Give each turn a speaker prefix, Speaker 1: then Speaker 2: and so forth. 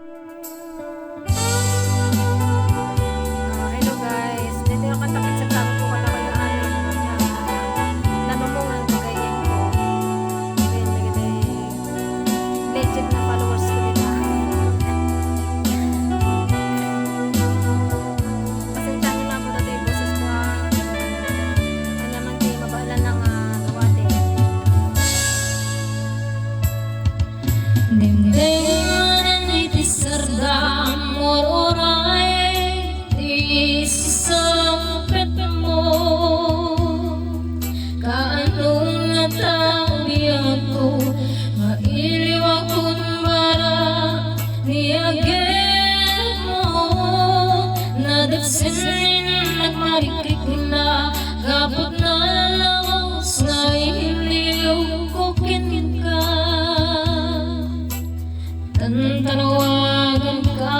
Speaker 1: Hello guys, dito yung katakit sa tao ko kala kayo amin nanumungan kagayin ko. Legend na followers ko dito. Pasensya nyo na po dati yung boses ko kanya man kayo mabala ng gawate.
Speaker 2: Dingding ni tisardam oray di sampet mo kaanong natabihan ko mailiw akong bara niagin mo nadagsin nagmarikik na gabot na lawas nga iliw ko kinkin ka tanawagan ka